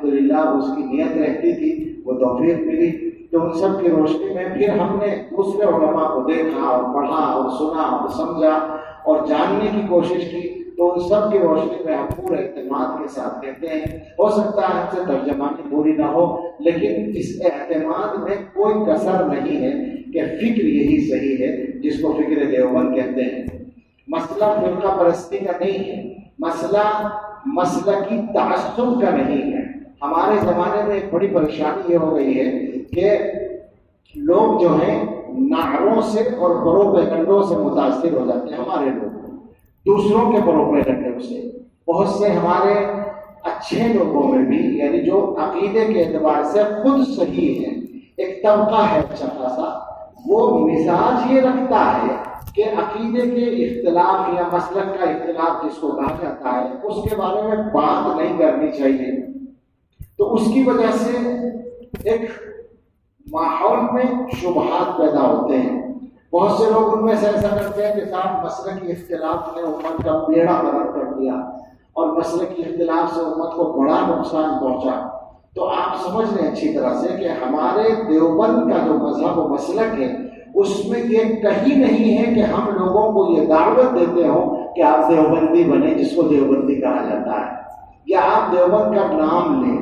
الحمدللہ اس کی نیت رہتی تھی، وہ توفیق ملی، تو ان سب کی روشنی میں پھر ہم نے دوسرے علماء کو دیکھا اور پڑھا اور سنا اور سمجھا اور جاننے کی کوشش کی، تو ان سب کی روشنی میں ہم پورے اعتماد کے ساتھ کہتے ہیں، ہو سکتا ہے ہم سے ترجمانی پوری نہ ہو، لیکن اس اعتماد میں کوئی کسر نہیں ہے کہ فکر یہی صحیح ہے جس کو فکر دیوبند کہتے ہیں۔ مسئلہ فرقہ پرستی کا نہیں ہے، مسئلہ مسلکی تعصب کا نہیں ہے۔ ہمارے زمانے میں ایک بڑی پریشانی یہ ہو گئی ہے کہ لوگ جو ہیں نعروں سے اور پروپیگنڈوں سے متاثر ہو جاتے ہیں، ہمارے لوگ دوسروں کے پروپیگنڈوں سے۔ بہت سے ہمارے اچھے لوگوں میں بھی، یعنی جو عقیدے کے اعتبار سے خود صحیح ہے، ایک طبقہ ہے اچھا خاصا، وہ مزاج یہ رکھتا ہے کہ عقیدے کے اختلاف یا مسلک کا اختلاف جس کو کہا جاتا ہے اس کے بارے میں بات نہیں کرنی چاہیے، تو اس کی وجہ سے ایک ماحول میں شبہات پیدا ہوتے ہیں۔ بہت سے لوگ ان میں سے ایسا کرتے ہیں کہ صاحب مسلکی اختلاف نے امت کا بیڑا غرق کر دیا اور مسلکی اختلاف سے امت کو بڑا نقصان پہنچا۔ تو آپ سمجھ لیں اچھی طرح سے کہ ہمارے دیوبند کا جو مذہب و مسلک ہے اس میں یہ کہیں نہیں ہے کہ ہم لوگوں کو یہ دعوت دیتے ہوں کہ آپ دیوبندی بنیں، جس کو دیوبندی کہا جاتا ہے، یا آپ دیوبند کا نام لیں۔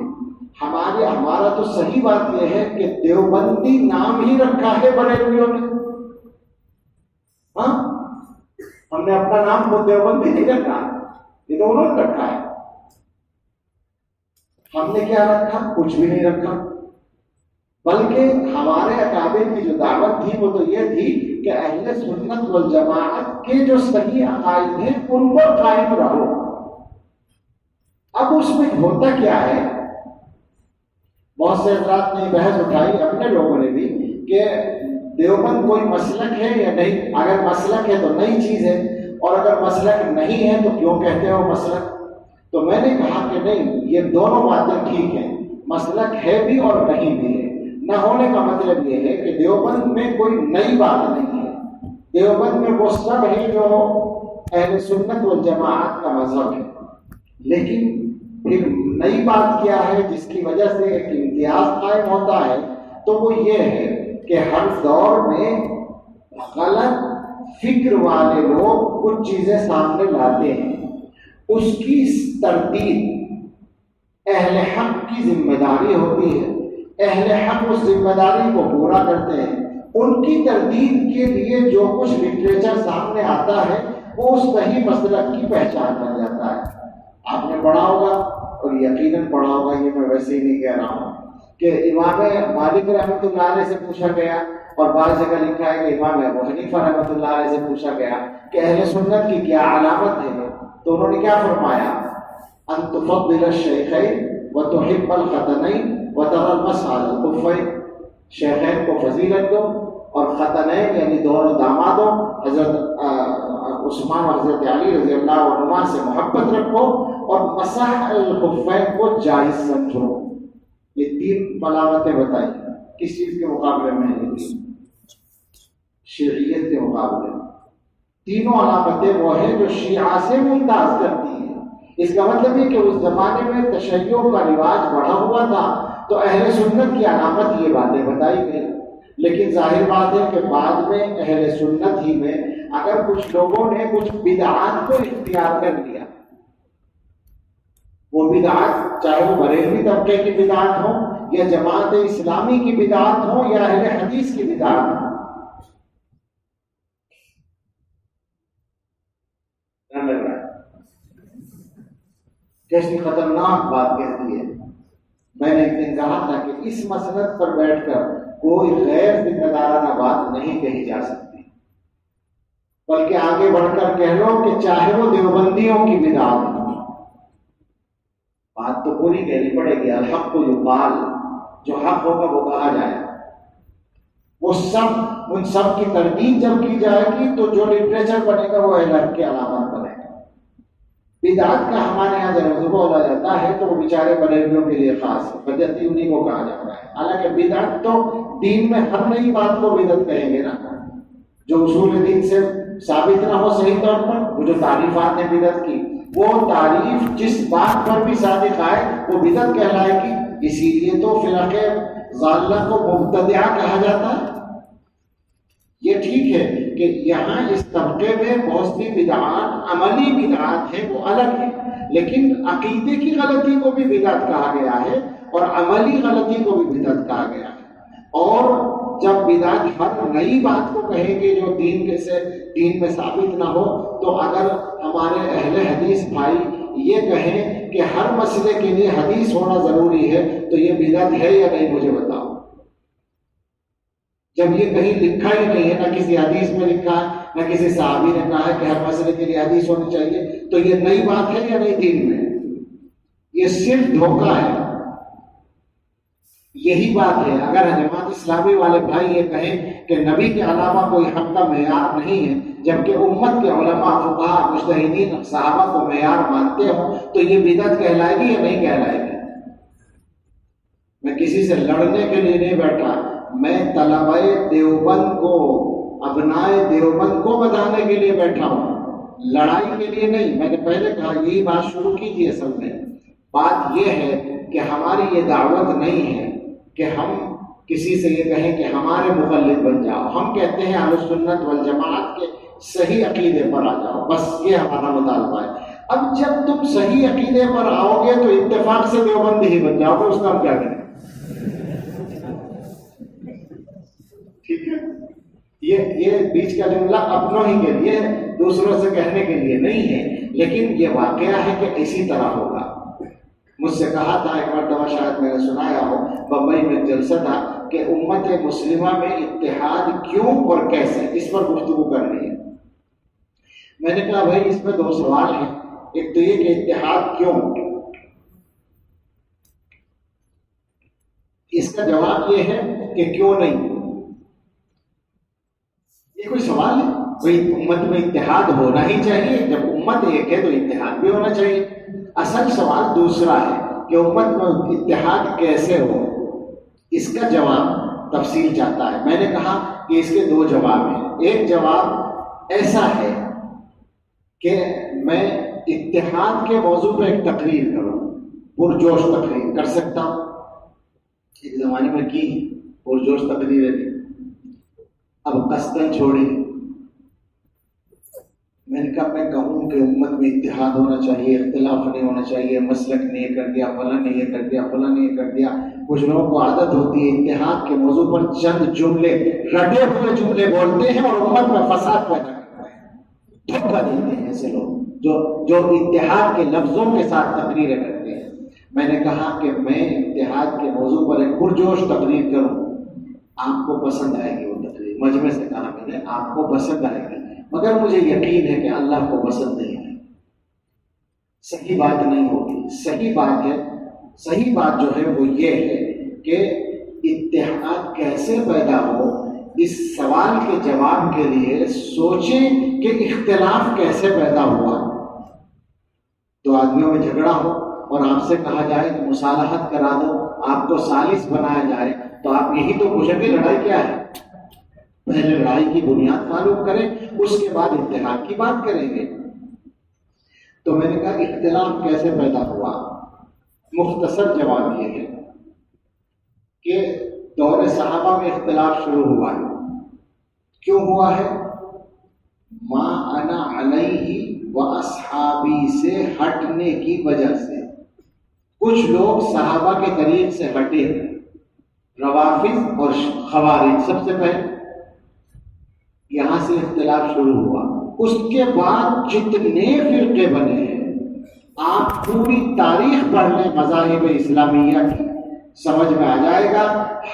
ہمارا تو صحیح بات یہ ہے کہ دیوبندی نام ہی رکھا ہے بریلویوں نے، ہاں، ہم نے اپنا نام کو دیوبندی نہیں رکھا، یہ تو انہوں نے رکھا ہے۔ ہم نے کیا رکھا؟ کچھ بھی نہیں رکھا، بلکہ ہمارے اکابر کی جو دعوت تھی وہ تو یہ تھی کہ اہل سنت والجماعت کے جو صحیح عقائد ہیں ان پر قائم رہو۔ اب اس میں ہوتا کیا ہے، بہت سے حضرات نے بحث اٹھائی اپنے لوگوں نے بھی کہ دیوبند کوئی مسلک ہے یا نہیں، اگر مسلک ہے تو نئی چیز ہے، اور اگر مسلک نہیں ہے تو کیوں کہتے ہو مسلک؟ تو میں نے کہا کہ نہیں، یہ دونوں باتیں ٹھیک ہیں، مسلک ہے بھی اور نہیں بھی ہے۔ نہ ہونے کا مطلب یہ ہے کہ دیوبند میں کوئی نئی بات نہیں ہے، دیوبند میں وہ سب ہے جو اہل سنت والجماعت کا مذہب ہے، لیکن پھر نئی بات کیا ہے جس کی وجہ سے ایک امتیاز قائم ہوتا ہے، تو وہ یہ ہے کہ ہر دور میں غلط فکر والے لوگ کچھ چیزیں سامنے لاتے ہیں، اس کی تردید اہل حق کی ذمہ داری ہوتی ہے، اہل حق اس ذمہ داری کو پورا کرتے ہیں، ان کی تردید کے لیے جو کچھ لٹریچر سامنے آتا ہے وہ اس صحیح مسلک کی پہچان بن جاتا ہے۔ آپ نے پڑھا ہوگا اور یقیناً پڑھا ہوگا، یہ میں ویسے ہی نہیں کہہ رہا ہوں، کہ امام مالک رحمۃ اللہ علیہ سے پوچھا گیا، اور بعض جگہ لکھا ہے کہ امام ابو حنیفہ رحمۃ اللہ علیہ سے پوچھا گیا کہ اہل سنت کی کیا علامت ہے، تو انہوں نے کیا فرمایا؟ ان تفضل الشیخین وتحب الختنین وترى المسح على الخفین، شیخین کو فضیلت دو اور ختنین یعنی دونوں دامادوں حضرت عثمان و حضرت علی رضی اللہ عنہما سے محبت رکھو، اور مسح الخفین کو جائز سمجھو۔ یہ تین علامتیں بتائی، کس چیز کے مقابلے میں ہیں؟ شیعیت کے مقابلے میں تینوں علامتیں وہ ہیں جو شیعہ سے ممتاز کرتی ہیں۔ اس کا مطلب یہ کہ اس زمانے میں تشیع کا رواج بڑھا ہوا تھا، تو اہل سنت کی علامت یہ باتیں بتائی گئی، لیکن ظاہر بات ہے کہ بعد میں اہل سنت ہی میں اگر کچھ لوگوں نے کچھ بدعات کو اختیار کر لیا، وہ بدعات چاہے وہ بریلوی طبقے کی بدعات ہوں یا جماعت اسلامی کی بدعات ہوں یا اہل حدیث کی بدعات ہوں، کیسی خطرناک بات کہتی ہے۔ میں نے ایک دن کہا تھا کہ اس مسلک پر بیٹھ کر کوئی غیر ذمہ دارانہ بات نہیں کہی جا سکتی، بلکہ آگے بڑھ کر کہہ لو کہ چاہے وہ دیوبندیوں کی بدعات ہو، بات تو پوری کہنی پڑے گی۔ الحق کو یقال، جو حق ہوگا وہ کہا جائے گا، وہ سب ان سب کی تردید جب کی جائے گی تو جو لٹریچر بنے گا وہ اہل حق کی علامات بنے گا۔ بدعات کا ہمارے یہاں جب بولا جاتا ہے تو وہ بیچارے بریلویوں کے لیے خاص ہے، بدعتی انہیں کو کہا جاتا ہے، حالانکہ بدعت تو دین میں ہر نئی بات کو بدعت کہیں گے نا، جو اصول دین سے ثابت نہ ہو صحیح طور پر، وہ جو تعریفات ہیں بدعت کی، وہ تعریف جس بات پر بھی صادق آئے وہ بدعت کہلائے گی. اسی لیے تو فرق ضالہ کو مبتدعہ کہا جاتا ہے. یہ ٹھیک ہے کہ یہاں اس طبقے میں بہت سی بدعات عملی بدعات ہیں وہ الگ ہیں، لیکن عقیدے کی غلطی کو بھی بدعت کہا گیا ہے اور عملی غلطی کو بھی بدعت کہا گیا ہے. اور جب بدعت ہر نئی بات کو کہیں گے جو دین میں ثابت نہ ہو، تو اگر ہمارے اہل حدیث بھائی یہ کہیں کہ ہر مسئلے کے لیے حدیث ہونا ضروری ہے تو یہ بدعت ہے یا نہیں مجھے بتاؤ. جب یہ کہیں لکھا ہی نہیں ہے، نہ کسی حدیث میں لکھا ہے نہ کسی صحابی نے کہا ہے کہ ہر مسئلے کے لیے حدیث ہونی چاہیے، تو یہ نئی بات ہے یا نہیں دین میں؟ یہ صرف دھوکہ ہے. یہی بات ہے. اگر جماعت اسلامی والے بھائی یہ کہیں کہ نبی کے علاوہ کوئی حق کا معیار نہیں ہے، جبکہ امت کے علماء فقہاء مجتہدین صحابہ کو معیار مانتے ہوں، تو یہ بدعت کہلائے گی یا نہیں کہلائے گی؟ میں کسی سے لڑنے کے لیے نہیں بیٹھا، میں طلبہ دیوبند کو، ابنائے دیوبند کو بتانے کے لیے بیٹھا ہوں، لڑائی کے لیے نہیں. میں نے پہلے کہا یہی بات شروع کی تھی. اصل میں بات یہ ہے کہ ہماری یہ دعوت نہیں ہے کہ ہم کسی سے یہ کہیں کہ ہمارے مقلد بن جاؤ. ہم کہتے ہیں اہل سنت والجماعت کے صحیح عقیدے پر آ جاؤ، بس یہ ہمارا مطالبہ ہے. اب جب تم صحیح عقیدے پر آؤ گے تو اتفاق سے دیوبند ہی بن جاؤ گے، اس کا ہم کیا کریں؟ ٹھیک ہے. یہ بیچ کا جملہ اپنوں ہی کے لیے، دوسروں سے کہنے کے لیے نہیں ہے، لیکن یہ واقعہ ہے کہ اسی طرح ہوگا. مجھ سے کہا تھا ایک مرتبہ، شاید میں نے سنایا ہو، بمبئی میں جلسہ تھا کہ امت مسلمہ میں اتحاد کیوں اور کیسے، اس پر گفتگو کرنی ہے. میں نے کہا بھائی اس میں دو سوال ہیں. ایک تو یہ کہ اتحاد کیوں، اس کا جواب یہ ہے کہ کیوں نہیں. یہ کوئی سوال ہے؟ کوئی امت میں اتحاد ہونا ہی چاہیے. جب امت ایک ہے تو اتحاد بھی ہونا چاہیے. اصل سوال دوسرا ہے کہ امت میں اتحاد کیسے ہو. اس کا جواب تفصیل چاہتا ہے. میں نے کہا کہ اس کے دو جواب ہیں. ایک جواب ایسا ہے کہ میں اتحاد کے موضوع پہ ایک تقریر کروں، پرجوش تقریر کر سکتا ہوں. ایک زمانے میں کی پرجوش تقریریں تھی، اب قصدن چھوڑی. میں نے کہا میں کہوں کہ امت میں اتحاد ہونا چاہیے، اختلاف نہیں ہونا چاہیے، مسلک نے یہ کر دیا، فلاں نے یہ کر دیا، فلاں نے یہ کر دیا. کچھ لوگوں کو عادت ہوتی ہے اتحاد کے موضوع پر چند جملے، رٹے ہوئے جملے بولتے ہیں اور امت میں فساد پیدا کرتے ہیں. دھوکہ دیتے ہیں ایسے لوگ جو اتحاد کے لفظوں کے ساتھ تقریریں کرتے ہیں. میں نے کہا کہ میں اتحاد کے موضوع پر ایک پرجوش تقریر کروں، آپ کو پسند آئے گی وہ تقریر. مجمع سے کہا میں نے آپ کو پسند آئے گی، مگر مجھے یقین ہے کہ اللہ کو پسند نہیں ہے. صحیح بات نہیں ہوگی. صحیح بات ہے، صحیح بات جو ہے وہ یہ ہے کہ اتحاد کیسے پیدا ہو. اس سوال کے جواب کے لیے سوچیں کہ اختلاف کیسے پیدا ہوا. دو آدمیوں میں جھگڑا ہو اور آپ سے کہا جائے کہ مصالحت کرا دو، آپ کو ثالث بنایا جائے، تو آپ یہی تو پوچھیں گے لڑائی کیا ہے. پہلے لڑائی کی بنیاد معلوم کریں، اس کے بعد اتحاد کی بات کریں گے. تو میں نے کہا اختلاف کیسے پیدا ہوا. مختصر جواب یہ ہے کہ دور صحابہ میں اختلاف شروع ہوا ہے. کیوں ہوا ہے؟ ما انا علیہ و اصحابی سے ہٹنے کی وجہ سے. کچھ لوگ صحابہ کے طریق سے ہٹے، روافض اور خوارج. سب سے پہلے یہاں سے اختلاف شروع ہوا. اس کے بعد جتنے فرقے بنے ہیں، آپ پوری تاریخ پڑھ لیں مذاہب اسلامیہ کی، سمجھ میں آ جائے گا.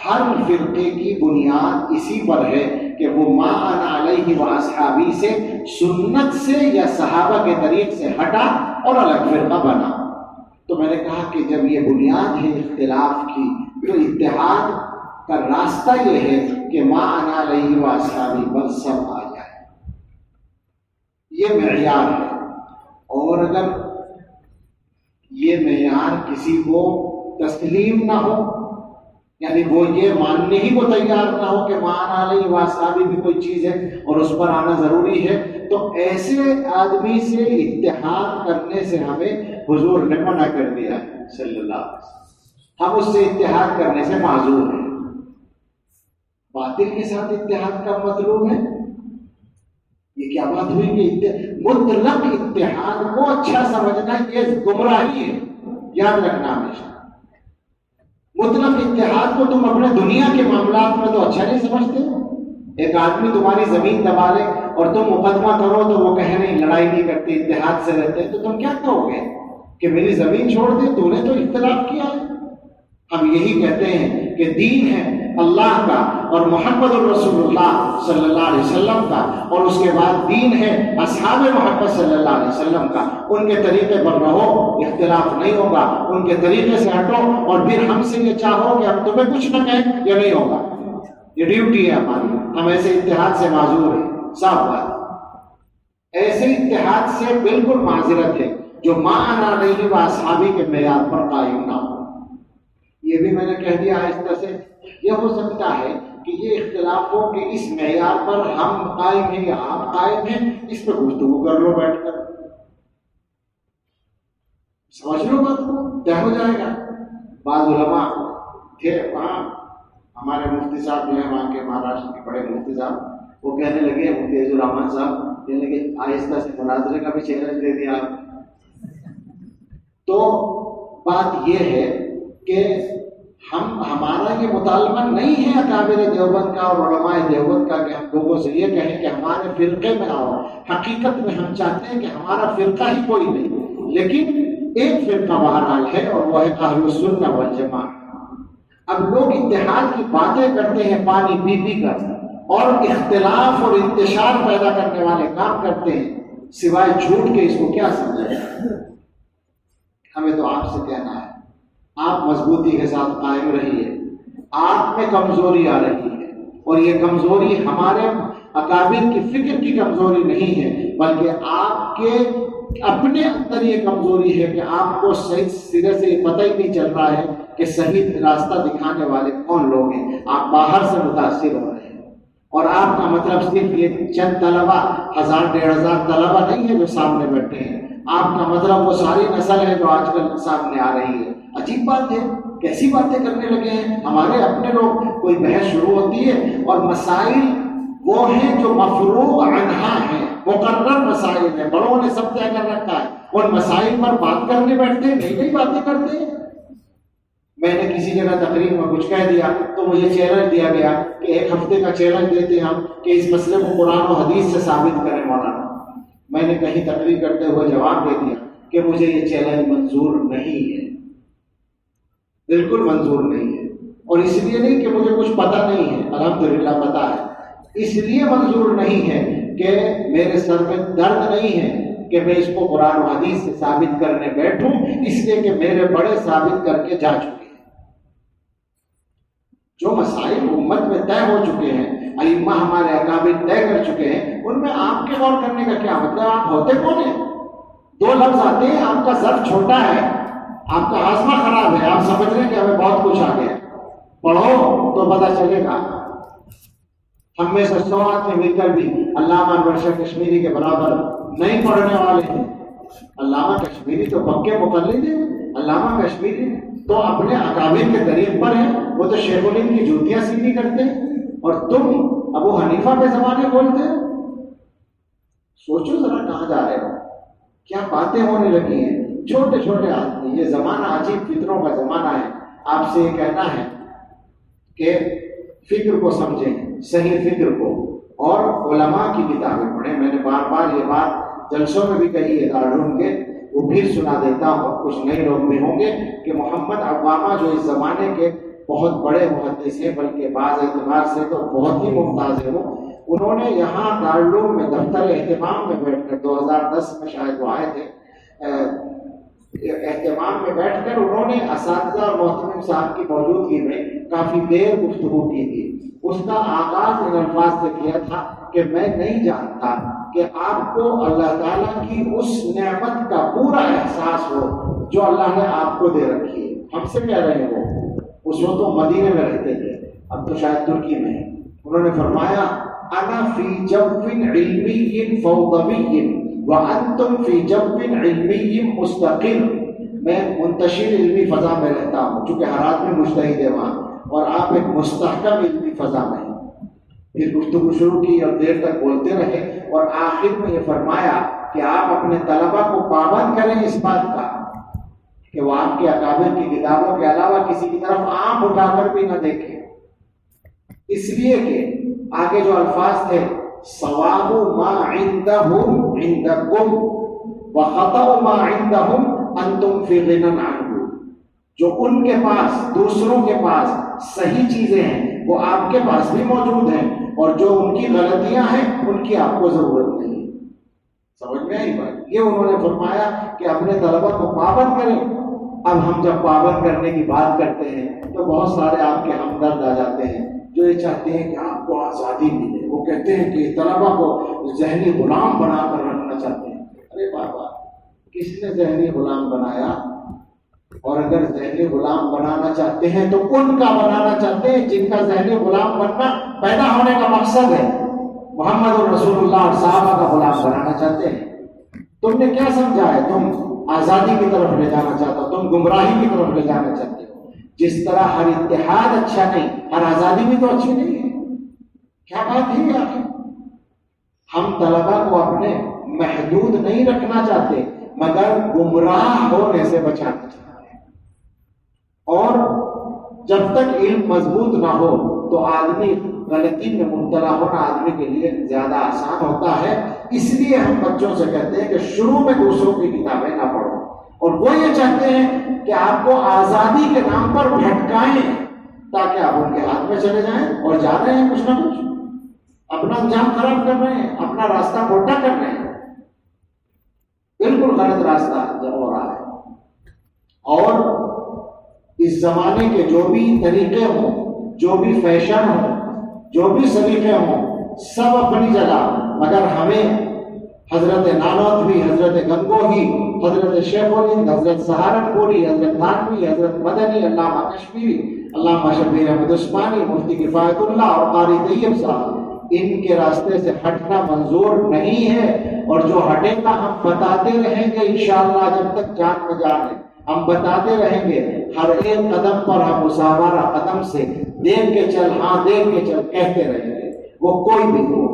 ہر فرقے کی بنیاد اسی پر ہے کہ وہ ما انا علیہ و اصحابی سے، سنت سے یا صحابہ کے طریق سے ہٹا اور الگ فرقہ بنا. تو میں نے کہا کہ جب یہ بنیاد ہے اختلاف کی، تو اتحاد کا راستہ یہ ہے کہ ما انا علیہ و اصحابی پر سب آ جائے. یہ معیار ہے. اور اگر یہ معیار کسی کو تسلیم نہ ہو یعنی وہ یہ ماننے ہی کو تیار نہ ہو کہ مان علیہ واصحابی بھی کوئی چیز ہے اور اس پر آنا ضروری ہے، تو ایسے آدمی سے اتحاد کرنے سے ہمیں حضور نے منع کر دیا ہے صلی اللہ علیہ وسلم۔ ہم اس سے اتحاد کرنے سے معذور ہیں۔ باطل کے ساتھ اتحاد کا مطلوب ہے، یہ کیا بات ہوئی کہ مطلق اتحاد کو اچھا سمجھنا یہ گمراہی ہے، یاد رکھنا ہمیشہ۔ مطلق اتحاد کو تم اپنے دنیا کے معاملات میں تو اچھا نہیں سمجھتے۔ ایک آدمی تمہاری زمین دبا لے اور تم مقدمہ کرو تو وہ کہے نہیں، لڑائی نہیں کرتے، اتحاد سے رہتے ہیں، تو تم کیا کہو گے کہ میری زمین چھوڑ دے، تو نے تو اختلاف کیا ہے۔ ہم یہی کہتے ہیں کہ دین ہے اللہ کا اور محمد الرسول اللہ صلی اللہ علیہ وسلم کا، اور اس کے بعد دین ہے اصحاب محمد صلی اللہ علیہ وسلم کا۔ ان کے طریقے پر رہو، اختلاف نہیں ہوگا، ان کے طریقے سے ہٹو، اور پھر ہم سے یہ چاہو کہ ہم تمہیں کچھ نہ کہیں، یہ نہیں ہوگا۔ یہ ڈیوٹی ہے ہماری، ہم ایسے اتحاد سے معذور ہیں، صاف بات۔ ایسے اتحاد سے بالکل معذرت ہے جو ما انا علیہ واصحابی کے معیار پر قائم نہ ہو۔ یہ بھی میں نے کہہ دیا آہستہ سے، یہ ہو سکتا ہے کہ یہ اختلافوں کے اس معیار پر ہم قائم ہیں یا آپ قائم ہیں، اس پہ گفتگو کر لو بیٹھ کر، سمجھ لو بات کو، طے ہو جائے گا۔ بعض علماء تھے وہاں، ہمارے مفتی صاحب جو ہیں وہاں کے مہاراشٹر کے بڑے مفتی صاحب، وہ کہنے لگے، مفتی عزیز الرحمان صاحب کہنے لگے آہستہ سے مناظرے کا بھی چیلنج دے دیا آپ۔ تو بات یہ ہے کہ ہمارا یہ مطالبہ نہیں ہے اکابر دیوبند کا اور علماء دیوبند کا کہ ہم لوگوں سے یہ کہیں کہ ہمارے فرقے میں آؤ۔ حقیقت میں ہم چاہتے ہیں کہ ہمارا فرقہ ہی کوئی نہیں، لیکن ایک فرقہ بہرحال ہے اور وہ ہے اہل السنہ والجماعہ۔ اب لوگ اتحاد کی باتیں کرتے ہیں پانی پی پی کر، اور اختلاف اور انتشار پیدا کرنے والے کام کرتے ہیں، سوائے جھوٹ کے اس کو کیا سمجھا جائے؟ ہمیں تو آپ سے کہنا ہے، آپ مضبوطی کے ساتھ قائم رہیے۔ آپ میں کمزوری آ رہی ہے، اور یہ کمزوری ہمارے اکابر کی فکر کی کمزوری نہیں ہے، بلکہ آپ کے اپنے اندر یہ کمزوری ہے کہ آپ کو صحیح سرے سے یہ پتہ ہی نہیں چل رہا ہے کہ صحیح راستہ دکھانے والے کون لوگ ہیں۔ آپ باہر سے متاثر ہو رہے ہیں، اور آپ کا مطلب صرف یہ چند طلبہ، 1000-1500 طلبہ نہیں ہے جو سامنے بیٹھے ہیں، آپ کا مطلب وہ ساری نسل ہے جو آج کل سامنے آ رہی ہے۔ عجیب بات ہے، کیسی باتیں کرنے لگے ہیں ہمارے اپنے لوگ۔ کوئی بحث شروع ہوتی ہے اور مسائل وہ ہیں جو مفروغ عنہا ہیں، مقرر مسائل ہیں، بڑوں نے سب طے کر رکھا ہے، اور مسائل پر بات کرنے بیٹھتے ہیں، نئی نئی باتیں کرتے ہیں۔ میں نے کسی جگہ تقریر میں کچھ کہہ دیا تو مجھے چیلنج دیا گیا کہ 1 ہفتے کا چیلنج دیتے ہم کہ اس مسئلے کو قرآن و حدیث سے ثابت کریں مولانا۔ میں نے کہیں تقریر کرتے ہوئے جواب دے دیا کہ مجھے یہ چیلنج منظور نہیں ہے، بالکل منظور نہیں ہے، اور اس لیے نہیں کہ مجھے کچھ پتہ نہیں ہے، الحمدللہ پتہ ہے، اس لیے منظور نہیں ہے کہ میرے سر میں درد نہیں ہے کہ میں اس کو قرآن و حدیث سے ثابت کرنے بیٹھوں، اس لیے کہ میرے بڑے ثابت کر کے جا چکے ہیں۔ جو مسائل امت میں طے ہو چکے ہیں، ائمہ ہمارے اکابر طے کر چکے ہیں، ان میں آپ کے غور کرنے کا کیا مطلب؟ آپ ہوتے کون ہیں؟ 2 لفظ آتے ہیں، آپ کا ظرف چھوٹا ہے، آپ کا ہاضمہ خراب ہے، آپ سمجھ رہے ہیں کہ ہمیں بہت کچھ آ گیا، پڑھو تو پتہ چلے گا۔ ہم میں سے 100 آدمی مل کر بھی علامہ انور شاہ کشمیری کے برابر نہیں پڑھنے والے ہیں۔ علامہ کشمیری تو پکے مقلد ہیں، علامہ کشمیری تو اپنے اکابر کے طریق پر ہیں، وہ تو شیخ الہند کی جوتیاں سیدھی کرتے ہیں، اور تم ابو حنیفہ کے زمانے بولتے ہیں۔ سوچو ذرا کہاں جا رہے ہو، کیا باتیں ہونے لگی ہیں۔ چھوٹے چھوٹے آدمی، یہ زمانہ عجیب فطروں کا زمانہ ہے۔ آپ سے یہ کہنا ہے کہ فکر کو سمجھیں، صحیح فکر کو، اور علماء کی کتابیں پڑھیں۔ میں نے بار بار یہ بات جلسوں میں بھی کہی ہے دارالعلوم کے، وہ پھر سنا دیتا ہوں، کچھ نئے لوگ بھی ہوں گے، کہ محمد عوامہ جو اس زمانے کے بہت بڑے محدث ہیں، بلکہ بعض اعتبار سے تو بہت ہی ممتاز ہیں، انہوں نے یہاں دارالعلوم میں دفتر اہتمام میں بیٹھ کر 2010 میں شاید وہ آئے تھے، اہتمام میں بیٹھ کر انہوں نے اساتذہ اور محتمم صاحب کی موجودگی میں کافی دیر گفتگو کی تھی۔ اس کا آغاز ان الفاظ سے کیا تھا کہ میں نہیں جانتا کہ آپ کو اللہ تعالیٰ کی اس نعمت کا پورا احساس ہو جو اللہ نے آپ کو دے رکھی ہے۔ ہم سے کہہ رہے ہیں اس وقت وہ مدینے میں رہتے تھے، اب تو شاید ترکی میں ہے۔ انہوں نے فرمایا انا فی جو علمی فوضوی وانتم فی جو علمی مستقل، میں منتشر علمی فضا میں رہتا ہوں چونکہ ہر آدمی مجتہد ہے وہاں، اور آپ ایک مستحکم علمی فضا میں ہیں۔ پھر گفتگو شروع کی اور دیر تک بولتے رہے، اور آخر میں یہ فرمایا کہ آپ اپنے طلبہ کو پابند کریں اس بات کا کہ وہ آپ کے اکابر کی کتابوں کے علاوہ کسی کی طرف آنکھ اٹھا کر بھی نہ دیکھیں، اس لیے کہ آگے جو الفاظ تھے ثواب ما عندهم عندکم وخطأ ما عندهم انتم فی غنى عنہ، جو ان کے پاس دوسروں کے پاس صحیح چیزیں ہیں وہ آپ کے پاس بھی موجود ہیں، اور جو ان کی غلطیاں ہیں ان کی آپ کو ضرورت نہیں۔ سمجھ میں آئی بات؟ یہ انہوں نے فرمایا کہ اپنے طلبہ کو پابند کریں۔ اب ہم جب پابند کرنے کی بات کرتے ہیں تو بہت سارے آپ کے ہمدرد آ جاتے ہیں جو یہ چاہتے ہیں کہ آپ کو آزادی ملے، وہ کہتے ہیں کہ طلبہ کو ذہنی غلام بنا کر رکھنا چاہتے ہیں۔ ارے بابا، کس نے ذہنی غلام بنایا؟ اور اگر ذہنی غلام بنانا چاہتے ہیں تو ان کا بنانا چاہتے ہیں جن کا ذہنی غلام بننا پیدا ہونے کا مقصد ہے۔ محمد رسول اللہ اور صحابہ کا غلام بنانا چاہتے ہیں۔ تم نے کیا سمجھا ہے؟ تم آزادی کی طرف لے جانا چاہتے ہو، تم گمراہی کی طرف لے جانا چاہتے ہو۔ جس طرح ہر اتحاد اچھا نہیں، ہر آزادی بھی تو اچھی نہیں ہے۔ کیا بات ہے آخر؟ ہم طلبہ کو اپنے محدود نہیں رکھنا چاہتے مگر گمراہ ہونے سے بچانا چاہتے ہیں، اور جب تک علم مضبوط نہ ہو تو آدمی غلطی میں مبتلا ہونا آدمی کے لیے زیادہ آسان ہوتا ہے۔ اس لیے ہم بچوں سے کہتے ہیں کہ شروع میں دوسروں کی کتابیں نہ پڑھو، اور وہ یہ چاہتے ہیں کہ آپ کو آزادی کے نام پر بھٹکائیں تاکہ آپ ان کے ہاتھ میں چلے جائیں اور جا رہے ہیں کچھ نہ کچھ، اپنا انجام خراب کر رہے ہیں، اپنا راستہ موٹا کر رہے ہیں، بالکل غلط راستہ ہو رہا ہے۔ اور اس زمانے کے جو بھی طریقے ہوں، جو بھی فیشن ہوں، جو بھی سلیقے ہوں، سب اپنی جگہ، مگر ہمیں حضرت نانوتوی، حضرت گنگوہی، حضرت شیخ الہند، حضرت سہارنپوری، حضرت تھانوی، حضرت مدنی، علامہ کشمیری، علامہ شبیر احمد عثمانی، مفتی کفایت اللہ اور قاری طیب صاحب، ان کے راستے سے ہٹنا منظور نہیں ہے، اور جو ہٹے گا ہم بتاتے رہیں گے انشاءاللہ جب تک جان میں جان ہے، ہم بتاتے رہیں گے، ہر ایک قدم پر ہم مساورہ قدم سے دیکھ کے چل، ہاں دیکھ کے چل کہتے رہیں گے، وہ کوئی بھی ہو۔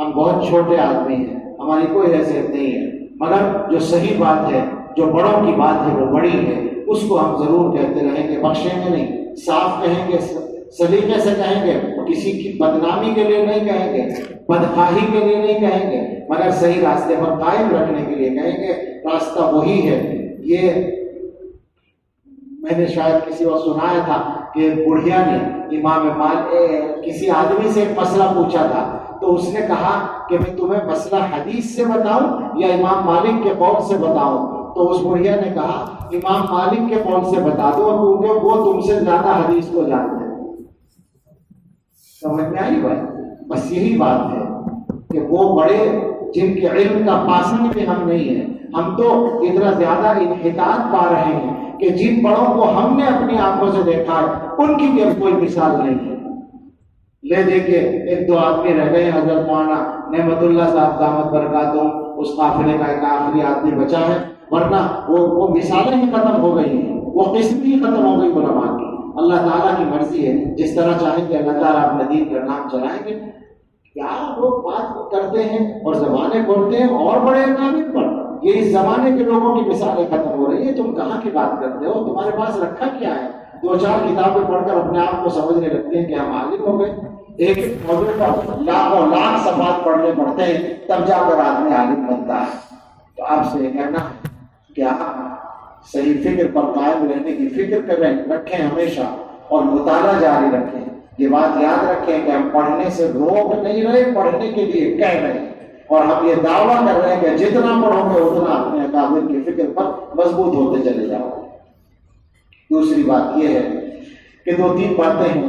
ہم بہت چھوٹے آدمی ہیں، ہماری کوئی حیثیت نہیں ہے، مگر جو صحیح بات ہے، جو بڑوں کی بات ہے وہ بڑی ہے، اس کو ہم ضرور کہتے رہیں گے، بخشیں گے نہیں، صاف کہیں گے، سلیقے سے کہیں گے، کسی کی بدنامی کے لیے نہیں کہیں گے، بدخواہی کے لیے نہیں کہیں گے، مگر صحیح راستے پر قائم رکھنے کے لیے کہیں گے۔ راستہ وہی ہے۔ یہ میں نے شاید کسی وقت سنایا تھا کہ بڑھیا نے امام مالک کسی آدمی سے ایک مسئلہ پوچھا تھا، تو اس نے کہا کہ میں تمہیں مسئلہ حدیث سے بتاؤں یا امام مالک کے قول سے بتاؤں؟ تو اس بڑھیا نے کہا امام مالک کے قول سے بتا دو، کیونکہ وہ تم سے زیادہ حدیث کو جانتے ہیں۔ سمجھ میں آئی بات؟ بس یہی بات ہے کہ وہ بڑے جن کے علم کا پاسنگ بھی ہم نہیں ہیں، ہم تو اتنا زیادہ انحطاط پا رہے ہیں کہ جن بڑوں کو ہم نے اپنی آنکھوں سے دیکھا ہے ان کی بھی کوئی مثال نہیں ہے۔ لے دے کے ایک دو آدمی رہ گئے، حضرت مولانا نعمت اللہ صاحب دامت برکاتہم، اس قافلے کا ایک آخری آدمی بچا ہے، ورنہ وہ مثالیں ہی ختم ہو گئی ہیں، وہ قسم ہی ختم ہو گئی علماء کی۔ اللہ تعالیٰ کی مرضی ہے، جس طرح چاہیں گے اللہ تعالیٰ اپنے دین کا نام چلائیں گے۔ کیا لوگ بات کرتے ہیں اور زبانیں کھولتے ہیں اور بڑے اکابر پر، یہ اس زمانے کے لوگوں کی مثالیں ختم ہو رہی ہیں۔ تم کہاں کی بات کرتے ہو؟ تمہارے پاس رکھا کیا ہے؟ دو چار کتابیں پڑھ کر اپنے آپ کو سمجھنے لگتے ہیں کہ ہم عالم ہو گئے۔ ایک موضوع پر لاکھوں لاکھ صفحات پڑھنے پڑتے ہیں تب جا کر آدمی عالم بنتا ہے۔ تو آپ سے یہ کہنا ہے کہ آپ صحیح فکر پر قائم رہنے کی فکر کریں، رکھیں ہمیشہ، اور مطالعہ جاری رکھیں۔ یہ بات یاد رکھیں کہ ہم پڑھنے سے روک نہیں رہے، پڑھنے کے لیے کہہ رہے ہیں، اور ہم یہ دعویٰ کر رہے ہیں کہ جتنا پڑھو گے اتنا اپنے اکابر کی فکر پر مضبوط ہوتے چلے جاؤ۔ دوسری بات یہ ہے کہ دو تین باتیں ہیں